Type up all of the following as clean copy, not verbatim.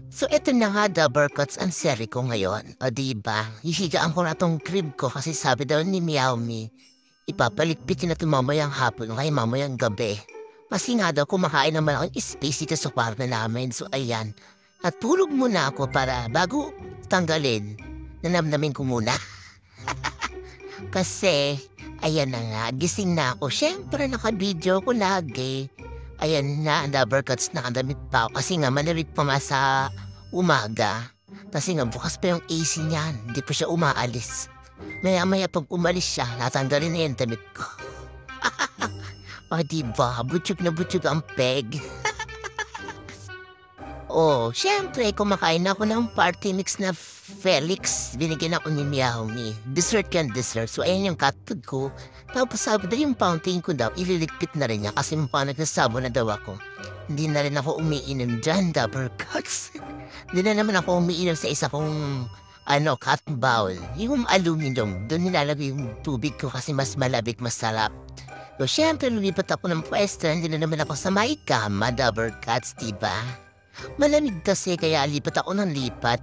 So eto na nga Dabarkats ang seri ko ngayon. O diba, hihigaan ko na tong crib ko kasi sabi daw ni Meow Me, ipapaligpitin na ito mamayang hapon o kaya mamayang gabi. Kasi nga daw kumakain naman ako ng space dito sa kwarto namin. So ayan, at tulog muna ako para bago tanggalin, nanamnamin ko muna. Kasi, ayan na nga, gising na ako. Siyempre, naka-video ko lagi. Ayan na, Dabarkats, nakadamit pa ako. Kasi nga, malamig pa nga sa umaga. Kasi nga, bukas pa yung AC niyan. Hindi pa siya umaalis. Maya-maya pag umalis siya, natanggalin na yung damit ko. O, diba? Butsyog na butsyog ang peg. Oh, syempre, kumakain ako ng party mix na Felix. Binigyan ako ni Meow Me. Dessert yan, dessert. So, ayan yung cat food ko. Tapos sabi daw yung fountain ko daw, ililigpit na rin niya kasi mukha nagsasabo na daw ako. Hindi na rin ako umiinom dyan, Dabarkats. Hindi na naman ako umiinom sa isa kong, cat bowl. Yung aluminum, doon nilalagay yung tubig ko kasi mas malabig, masarap. So, syempre, lumipat ako ng pwesto. Hindi na naman ako sa may kama, Dabarkats, diba? Malamig kasi kaya lipat ako ng lipat.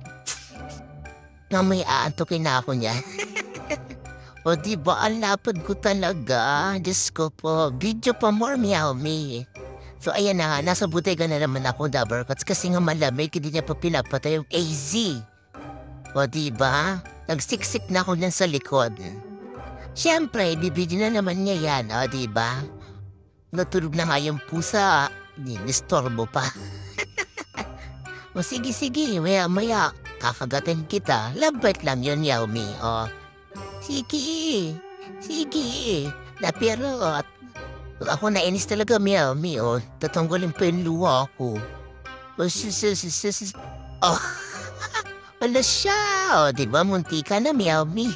Na may aantokin na ako niya. O diba, ang lapad ko talaga. Diyos ko po, video pa more Meow Me. So ayan na nga, nasa butega na naman ako, Dabarkats, kasi nga malamig, hindi niya pa pinapatay yung AZ. O diba, nagsiksik na ako dyan sa likod. Siyempre, bibidyo na naman niya yan, o diba? Natulog na nga yung pusa, nistorbo pa. O sige, maya-maya, kakagatin kita. Labat lang yun, Meow Me. O, sige. Na pero, ako nainis talaga, Meow Me. O, tatanggalin pa yung luha ko. O, oh, wala siya. O, diba, munti ka na, Meow Me.